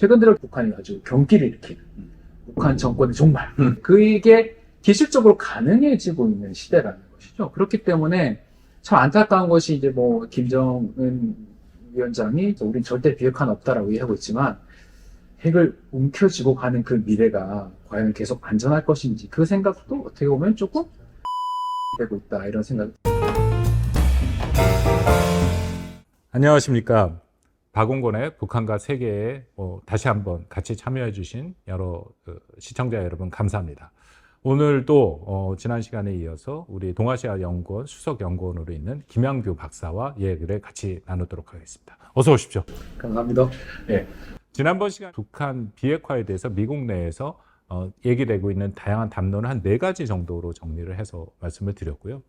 최근 들어 북한이 아주 경기를 일으키는 북한 정권의 종말. 그게 기술적으로 가능해지고 있는 시대라는 것이죠. 그렇기 때문에 참 안타까운 것이 이제 뭐 김정은 위원장이 우린 절대 비핵화는 없다라고 얘기하고 있지만 핵을 움켜쥐고 가는 그 미래가 과연 계속 안전할 것인지 그 생각도 어떻게 보면 조금 되고 있다 이런 생각. 안녕하십니까. 박원곤의 북한과 세계에 다시 한번 같이 참여해 주신 여러 시청자 여러분 감사합니다. 오늘도 지난 시간에 이어서 우리 동아시아 연구원 수석 연구원으로 있는 김양규 박사와 얘기를 같이 나누도록 하겠습니다. 어서 오십시오. 감사합니다. 네. 지난번 시간 북한 비핵화에 대해서 미국 내에서 얘기되고 있는 다양한 담론을 한 4가지 정도로 정리를 해서 말씀을 드렸고요.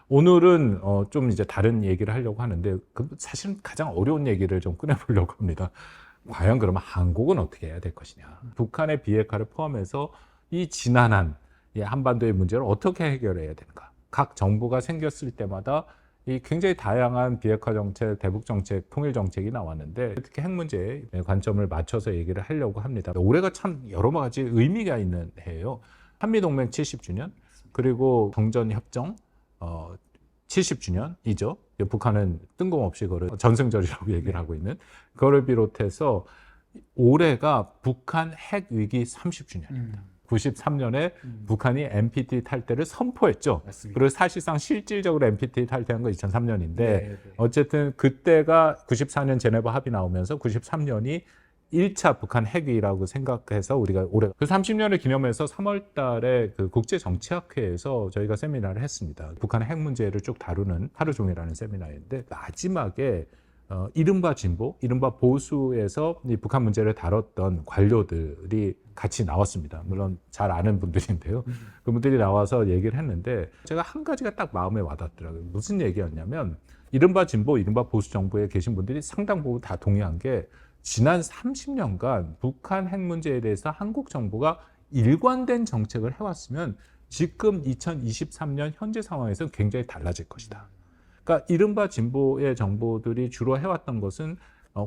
오늘은 좀 이제 다른 얘기를 하려고 하는데 사실은 가장 어려운 얘기를 좀 꺼내보려고 합니다. 과연 그러면 한국은 어떻게 해야 될 것이냐. 북한의 비핵화를 포함해서 이 지난한 한반도의 문제를 어떻게 해결해야 되는가. 각 정부가 생겼을 때마다 이 굉장히 다양한 비핵화 정책, 대북 정책, 통일 정책이 나왔는데 특히 핵 문제에 관점을 맞춰서 얘기를 하려고 합니다. 올해가 참 여러 가지 의미가 있는 해예요. 한미동맹 70주년, 그리고 정전협정 70주년이죠. 북한은 뜬금없이 그걸 전승절이라고 얘기를 하고 있는 그거를 비롯해서 올해가 북한 핵 위기 30주년입니다. 93년에 북한이 NPT 탈퇴를 선포했죠. 맞습니다. 그리고 사실상 실질적으로 NPT 탈퇴한 건 2003년인데 네. 어쨌든 그때가 94년 제네바 합의 나오면서 93년이 1차 북한 핵위라고 생각해서 우리가 올해 그 30년을 기념해서 3월 달에 그 국제정치학회에서 저희가 세미나를 했습니다. 북한의 핵 문제를 쭉 다루는 하루 종일하는 세미나인데 마지막에 이른바 진보, 이른바 보수에서 이 북한 문제를 다뤘던 관료들이 같이 나왔습니다. 물론 잘 아는 분들인데요. 그분들이 나와서 얘기를 했는데 제가 한 가지가 딱 마음에 와닿더라고요. 무슨 얘기였냐면 이른바 진보, 이른바 보수 정부에 계신 분들이 상당 부분 다 동의한 게 지난 30년간 북한 핵 문제에 대해서 한국 정부가 일관된 정책을 해왔으면 지금 2023년 현재 상황에서 굉장히 달라질 것이다. 그러니까 이른바 진보의 정부들이 주로 해왔던 것은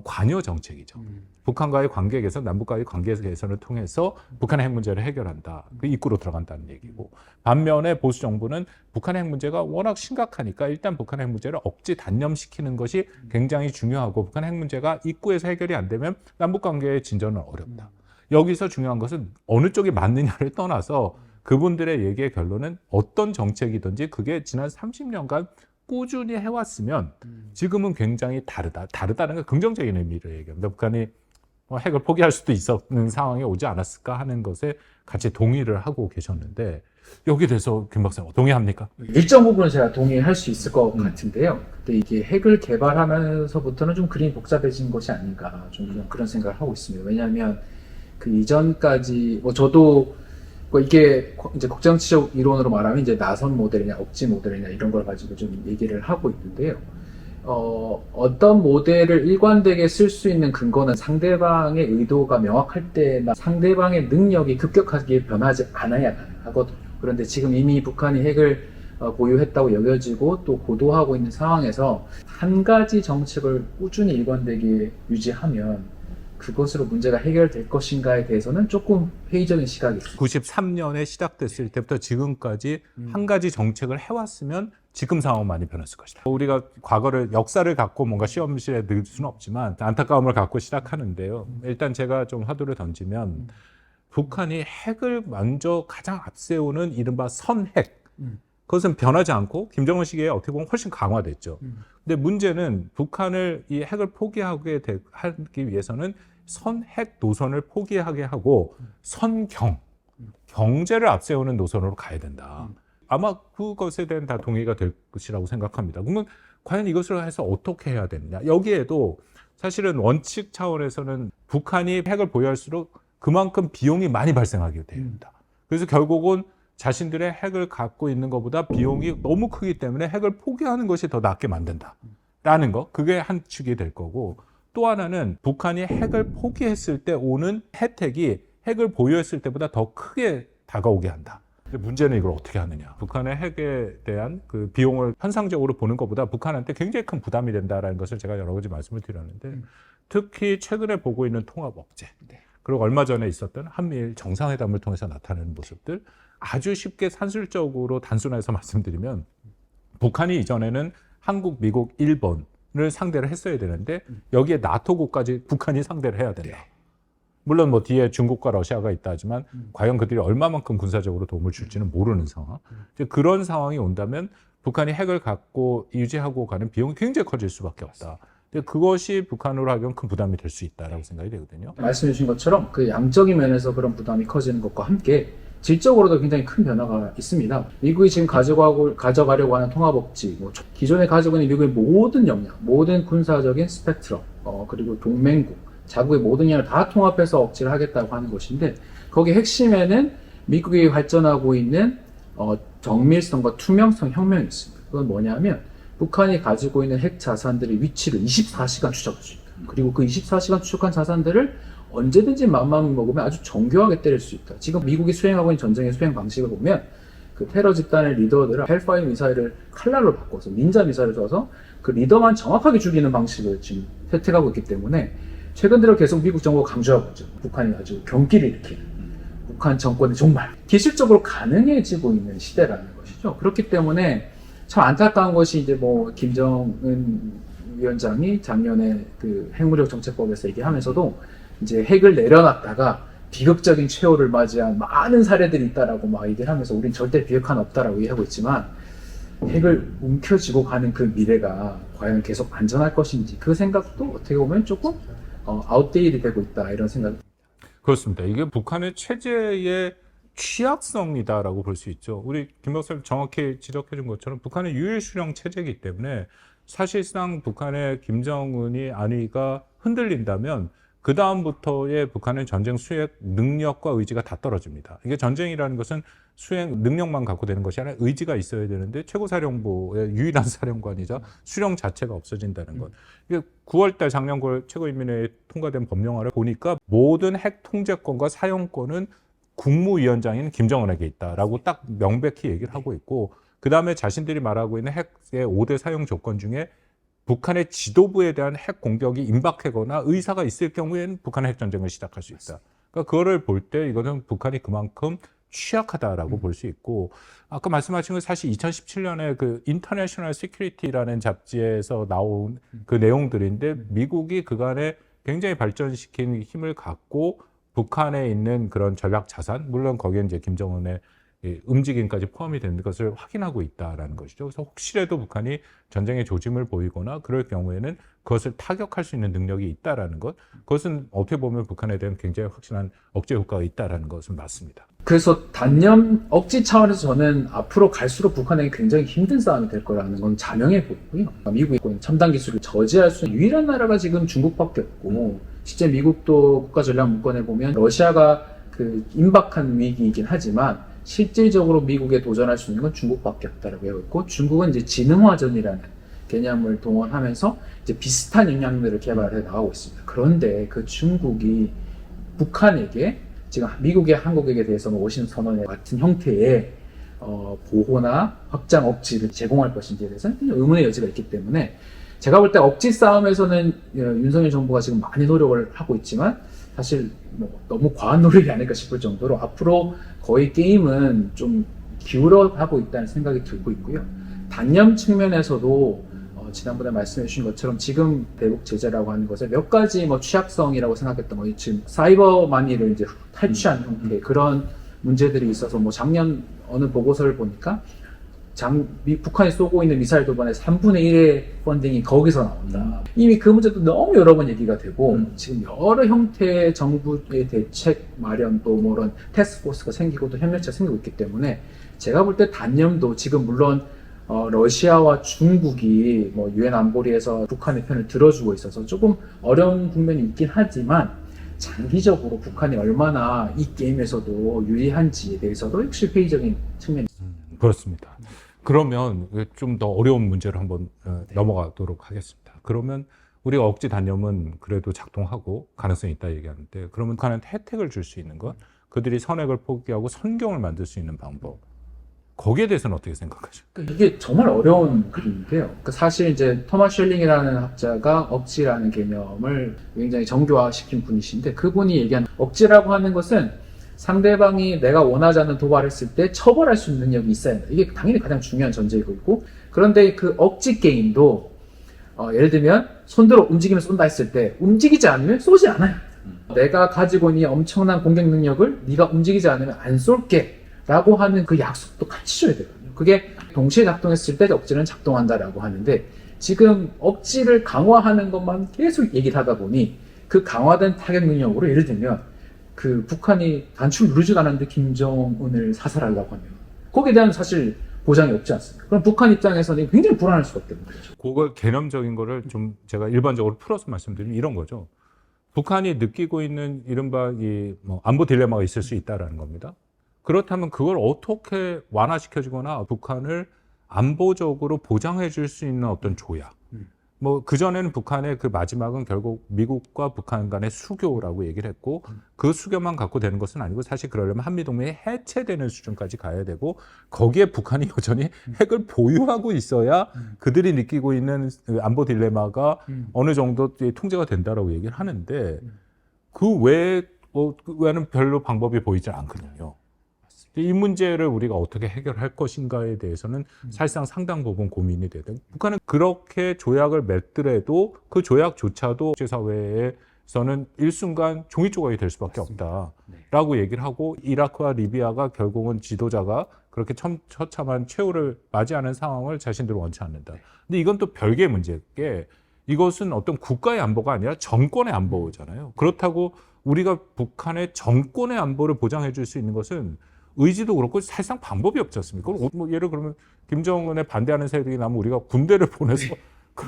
관여 정책이죠. 북한과의 관계 개선, 남북과의 관계 개선을 통해서 북한의 핵 문제를 해결한다. 그 입구로 들어간다는 얘기고. 반면에 보수 정부는 북한의 핵 문제가 워낙 심각하니까 일단 북한의 핵 문제를 억지 단념시키는 것이 굉장히 중요하고 북한의 핵 문제가 입구에서 해결이 안 되면 남북 관계의 진전은 어렵다. 여기서 중요한 것은 어느 쪽이 맞느냐를 떠나서 그분들의 얘기의 결론은 어떤 정책이든지 그게 지난 30년간 꾸준히 해왔으면 지금은 굉장히 다르다. 다르다는 건 긍정적인 의미를 얘기합니다. 북한이 핵을 포기할 수도 있었는 상황에 오지 않았을까 하는 것에 같이 동의를 하고 계셨는데 여기에 대해서 김 박사님 동의합니까? 일정 부분은 제가 동의할 수 있을 것 같은데요. 근데 이게 핵을 개발하면서부터는 좀 그림이 복잡해진 것이 아닌가 좀 그런 생각을 하고 있습니다. 왜냐하면 그 이전까지 저도 이게 이제 국정치적 이론으로 말하면 이제 나선 모델이냐 억지 모델이냐 이런 걸 가지고 좀 얘기를 하고 있는데요. 어떤 모델을 일관되게 쓸 수 있는 근거는 상대방의 의도가 명확할 때나 상대방의 능력이 급격하게 변하지 않아야 가능하거든요. 그런데 지금 이미 북한이 핵을 보유했다고 여겨지고 또 고도하고 있는 상황에서 한 가지 정책을 꾸준히 일관되게 유지하면 그것으로 문제가 해결될 것인가에 대해서는 조금 회의적인 시각이 있습니다. 93년에 시작됐을 때부터 지금까지 한 가지 정책을 해왔으면 지금 상황은 많이 변했을 것이다. 우리가 과거를 역사를 갖고 뭔가 시험실에 넣을 수는 없지만 안타까움을 갖고 시작하는데요. 일단 제가 좀 화두를 던지면 북한이 핵을 먼저 가장 앞세우는 이른바 선핵 그것은 변하지 않고 김정은 시기에 어떻게 보면 훨씬 강화됐죠. 근데 문제는 북한을 이 핵을 포기하게 하기 위해서는 선핵 노선을 포기하게 하고 경제를 앞세우는 노선으로 가야 된다. 아마 그것에 대한 다 동의가 될 것이라고 생각합니다. 그러면 과연 이것을 해서 어떻게 해야 되느냐. 여기에도 사실은 원칙 차원에서는 북한이 핵을 보유할수록 그만큼 비용이 많이 발생하게 됩니다. 그래서 결국은 자신들의 핵을 갖고 있는 것보다 비용이 너무 크기 때문에 핵을 포기하는 것이 더 낫게 만든다라는 거. 그게 한 축이 될 거고 또 하나는 북한이 핵을 포기했을 때 오는 혜택이 핵을 보유했을 때보다 더 크게 다가오게 한다. 근데 문제는 이걸 어떻게 하느냐. 북한의 핵에 대한 그 비용을 현상적으로 보는 것보다 북한한테 굉장히 큰 부담이 된다라는 것을 제가 여러 가지 말씀을 드렸는데 특히 최근에 보고 있는 통합 억제, 네. 그리고 얼마 전에 있었던 한미일 정상회담을 통해서 나타나는 모습들, 아주 쉽게 산술적으로 단순해서 말씀드리면 북한이 이전에는 한국, 미국, 일본을 상대를 했어야 되는데 여기에 나토국까지 북한이 상대를 해야 된다. 네. 물론 뭐 뒤에 중국과 러시아가 있다 하지만 과연 그들이 얼마만큼 군사적으로 도움을 줄지는 모르는 상황. 이제 그런 상황이 온다면 북한이 핵을 갖고 유지하고 가는 비용이 굉장히 커질 수밖에 없다. 근데 그것이 북한으로 하여금 큰 부담이 될 수 있다라고 생각이 되거든요. 말씀해 주신 것처럼 그 양적인 면에서 그런 부담이 커지는 것과 함께 질적으로도 굉장히 큰 변화가 있습니다. 미국이 지금 가져가려고 하는 통합억지, 뭐 기존에 가지고 있는 미국의 모든 역량, 모든 군사적인 스펙트럼, 그리고 동맹국, 자국의 모든 역량을 다 통합해서 억지를 하겠다고 하는 것인데, 거기 핵심에는 미국이 발전하고 있는 정밀성과 투명성 혁명이 있습니다. 그건 뭐냐면 북한이 가지고 있는 핵 자산들의 위치를 24시간 추적할 수 있다. 그리고 그 24시간 추적한 자산들을 언제든지 맘만 먹으면 아주 정교하게 때릴 수 있다. 지금 미국이 수행하고 있는 전쟁의 수행 방식을 보면 그 테러 집단의 리더들은 헬파이어 미사일을 칼날로 바꿔서 닌자 미사일을 쏴서 그 리더만 정확하게 죽이는 방식을 지금 혜택하고 있기 때문에 최근 들어 계속 미국 정부가 강조하고 있죠. 북한이 아주 경기를 일으키는 북한 정권이 정말 기술적으로 가능해지고 있는 시대라는 것이죠. 그렇기 때문에 참 안타까운 것이 이제 뭐 김정은 위원장이 작년에 그 핵무력 정책법에서 얘기하면서도 이제 핵을 내려놨다가 비극적인 최후를 맞이한 많은 사례들이 있다라고 막 얘기하면서 우린 절대 비핵 하나 없다라고 얘기하고 있지만 핵을 움켜쥐고 가는 그 미래가 과연 계속 안전할 것인지 그 생각도 어떻게 보면 조금 아웃데이트 되고 있다 이런 생각이 그렇습니다. 이게 북한의 체제의 취약성이다라고 볼 수 있죠. 우리 김 박사님 정확히 지적해 준 것처럼 북한의 유일수령 체제이기 때문에 사실상 북한의 김정은이 안위가 흔들린다면 그 다음부터의 북한의 전쟁 수행 능력과 의지가 다 떨어집니다. 이게 전쟁이라는 것은 수행 능력만 갖고 되는 것이 아니라 의지가 있어야 되는데 최고사령부의 유일한 사령관이자 수령 자체가 없어진다는 것. 이게 9월달 작년 9월 최고인민회의 통과된 법령화를 보니까 모든 핵 통제권과 사용권은 국무위원장인 김정은에게 있다라고 딱 명백히 얘기를 하고 있고, 그 다음에 자신들이 말하고 있는 핵의 5대 사용 조건 중에 북한의 지도부에 대한 핵 공격이 임박하거나 의사가 있을 경우에는 북한의 핵전쟁을 시작할 수 있다. 그러니까 그거를 볼 때 이거는 북한이 그만큼 취약하다라고 볼 수 있고, 아까 말씀하신 건 사실 2017년에 그 인터내셔널 시큐리티라는 잡지에서 나온 그 내용들인데 미국이 그간에 굉장히 발전시킨 힘을 갖고 북한에 있는 그런 전략 자산, 물론 거기에 이제 김정은의 움직임까지 포함이 되는 것을 확인하고 있다라는 것이죠. 그래서 혹시라도 북한이 전쟁의 조짐을 보이거나 그럴 경우에는 그것을 타격할 수 있는 능력이 있다라는 것, 그것은 어떻게 보면 북한에 대한 굉장히 확실한 억제 효과가 있다라는 것은 맞습니다. 그래서 단념 억지 차원에서 저는 앞으로 갈수록 북한에게 굉장히 힘든 싸움이 될 거라는 건 자명해 보이고요. 미국이 있고 있는 첨단 기술을 저지할 수 있는 유일한 나라가 지금 중국밖에 없고, 실제 미국도 국가전략문건에 보면 러시아가 그 임박한 위기이긴 하지만 실질적으로 미국에 도전할 수 있는 건 중국밖에 없다라고 하고 있고, 중국은 이제 지능화전이라는 개념을 동원하면서 이제 비슷한 역량들을 개발해 나가고 있습니다. 그런데 그 중국이 북한에게 지금 미국이 한국에게 대해서는 워싱턴 선언에 같은 형태의 보호나 확장 억지를 제공할 것인지에 대해서는 의문의 여지가 있기 때문에 제가 볼 때 억지 싸움에서는 윤석열 정부가 지금 많이 노력을 하고 있지만 사실 뭐 너무 과한 노력이 아닐까 싶을 정도로 앞으로 거의 게임은 좀 기울어 하고 있다는 생각이 들고 있고요. 단념 측면에서도 지난번에 말씀해 주신 것처럼 지금 대북 제재라고 하는 것에 몇 가지 뭐 취약성이라고 생각했던 거, 지금 사이버 마니를 이제 탈취한 형태 그런 문제들이 있어서 뭐 작년 어느 보고서를 보니까 북한이 쏘고 있는 미사일 도반의 3분의 1의 펀딩이 거기서 나온다. 이미 그 문제도 너무 여러 번 얘기가 되고 지금 여러 형태의 정부의 대책 마련 또 뭐 이런 태스크포스가 생기고 또 협력체가 생기고 있기 때문에 제가 볼 때 단념도 지금 물론 러시아와 중국이 뭐 유엔 안보리에서 북한의 편을 들어주고 있어서 조금 어려운 국면이 있긴 하지만 장기적으로 북한이 얼마나 이 게임에서도 유리한지에 대해서도 역시 회의적인 측면이 있습니다. 그렇습니다. 그러면 좀 더 어려운 문제로 한번 넘어가도록 하겠습니다. 그러면 우리가 억지 단념은 그래도 작동하고 가능성이 있다 얘기하는데, 그러면 북한한테 혜택을 줄 수 있는 것, 그들이 선액을 포기하고 선경을 만들 수 있는 방법, 거기에 대해서는 어떻게 생각하죠? 그러니까 이게 정말 어려운 그림인데요. 그러니까 사실 이제 토마스 쉘링이라는 학자가 억지라는 개념을 굉장히 정교화시킨 분이신데 그분이 얘기한 억지라고 하는 것은 상대방이 내가 원하지 않는 도발을 했을 때 처벌할 수 있는 능력이 있어야 한다. 이게 당연히 가장 중요한 전제이고 있고 그런데 그 억지 게임도 예를 들면 손들어 움직이면서 쏜다 했을 때 움직이지 않으면 쏘지 않아요. 내가 가지고 있는 엄청난 공격 능력을 네가 움직이지 않으면 안 쏠게 라고 하는 그 약속도 같이 줘야 되거든요. 그게 동시에 작동했을 때 억지는 작동한다라고 하는데 지금 억지를 강화하는 것만 계속 얘기를 하다 보니 그 강화된 타격 능력으로 예를 들면 그 북한이 단추를 누르지도 않았는데 김정은을 사살하려고 하면 거기에 대한 사실 보장이 없지 않습니까? 그럼 북한 입장에서는 굉장히 불안할 수밖에 없는 거죠. 그걸 개념적인 거를 좀 제가 일반적으로 풀어서 말씀드리면 이런 거죠. 북한이 느끼고 있는 이른바 뭐 안보 딜레마가 있을 수 있다라는 겁니다. 그렇다면 그걸 어떻게 완화시켜주거나 북한을 안보적으로 보장해 줄 수 있는 어떤 조약. 뭐 그전에는 북한의 그 마지막은 결국 미국과 북한 간의 수교라고 얘기를 했고 그 수교만 갖고 되는 것은 아니고 사실 그러려면 한미동맹이 해체되는 수준까지 가야 되고 거기에 북한이 여전히 핵을 보유하고 있어야 그들이 느끼고 있는 안보 딜레마가 어느 정도 통제가 된다라고 얘기를 하는데 그 외에는 별로 방법이 보이지 않거든요. 이 문제를 우리가 어떻게 해결할 것인가에 대해서는 사실상 상당 부분 고민이 되든 북한은 그렇게 조약을 맺더라도 그 조약조차도 국제사회에서는 일순간 종이 조각이 될 수밖에 없다라고 얘기를 하고 이라크와 리비아가 결국은 지도자가 그렇게 처참한 최후를 맞이하는 상황을 자신들은 원치 않는다. 근데 이건 또 별개의 문제게 이것은 어떤 국가의 안보가 아니라 정권의 안보잖아요. 그렇다고 우리가 북한의 정권의 안보를 보장해 줄 수 있는 것은 의지도 그렇고 사실상 방법이 없지 않습니까? 뭐 예를 그러면 김정은에 반대하는 세력이 나면 우리가 군대를 보내서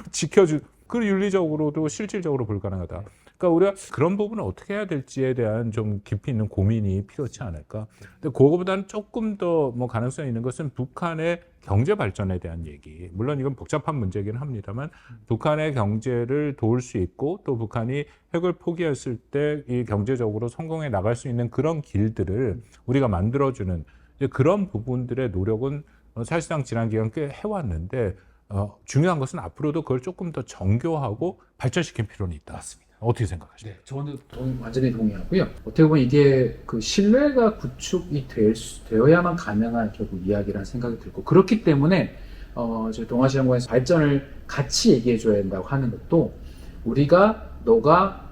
지켜줄 그 윤리적으로도 실질적으로 불가능하다. 그러니까 우리가 그런 부분을 어떻게 해야 될지에 대한 좀 깊이 있는 고민이 필요치 않을까. 근데 그거보다는 조금 더 뭐 가능성이 있는 것은 북한의 경제 발전에 대한 얘기. 물론 이건 복잡한 문제이긴 합니다만 북한의 경제를 도울 수 있고 또 북한이 핵을 포기했을 때 이 경제적으로 성공해 나갈 수 있는 그런 길들을 우리가 만들어주는 이제 그런 부분들의 노력은 사실상 지난 기간 꽤 해왔는데 중요한 것은 앞으로도 그걸 조금 더 정교하고 발전시킬 필요는 있다. 맞습니다. 어떻게 생각하십니까? 네, 저는 완전히 동의하고요. 어떻게 보면 이게 그 신뢰가 구축이 되어야만 가능한 결국 이야기라는 생각이 들고 그렇기 때문에 저희 동아시아연구원에서 발전을 같이 얘기해줘야 된다고 하는 것도 우리가 너가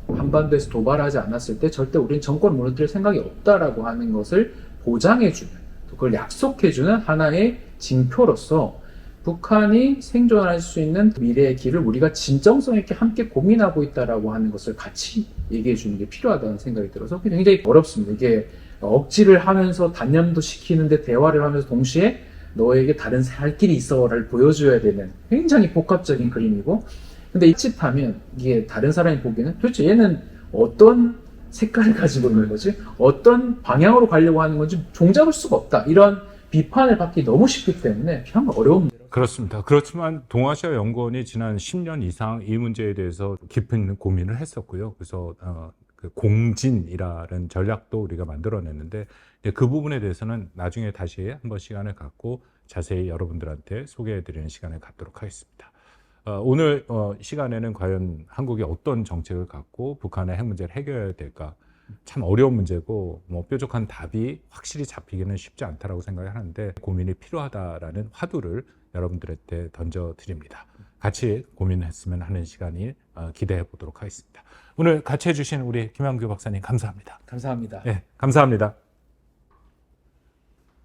한반도에서 도발하지 않았을 때 절대 우리는 정권을 무너뜨릴 생각이 없다라고 하는 것을 보장해주는 또 그걸 약속해주는 하나의 징표로서 북한이 생존할 수 있는 미래의 길을 우리가 진정성 있게 함께 고민하고 있다라고 하는 것을 같이 얘기해 주는 게 필요하다는 생각이 들어서 그게 굉장히 어렵습니다. 이게 억지를 하면서 단념도 시키는데 대화를 하면서 동시에 너에게 다른 살 길이 있어를 보여줘야 되는 굉장히 복합적인 그림이고 근데 이짓하면 이게 다른 사람이 보기에는 도대체 얘는 어떤 색깔을 가지고 있는 거지? 어떤 방향으로 가려고 하는 건지 종잡을 수가 없다. 이런 비판을 받기 너무 쉽기 때문에 참 어려운 문제라고. 그렇습니다. 그렇지만 동아시아 연구원이 지난 10년 이상 이 문제에 대해서 깊은 고민을 했었고요. 그래서 그 공진이라는 전략도 우리가 만들어냈는데 그 부분에 대해서는 나중에 다시 한번 시간을 갖고 자세히 여러분들한테 소개해드리는 시간을 갖도록 하겠습니다. 오늘 시간에는 과연 한국이 어떤 정책을 갖고 북한의 핵 문제를 해결해야 될까? 참 어려운 문제고 뭐 뾰족한 답이 확실히 잡히기는 쉽지 않다라고 생각을 하는데 고민이 필요하다라는 화두를 여러분들한테 던져드립니다. 같이 고민했으면 하는 시간이 기대해 보도록 하겠습니다. 오늘 같이 해주신 우리 김한규 박사님 감사합니다. 감사합니다. 네, 감사합니다.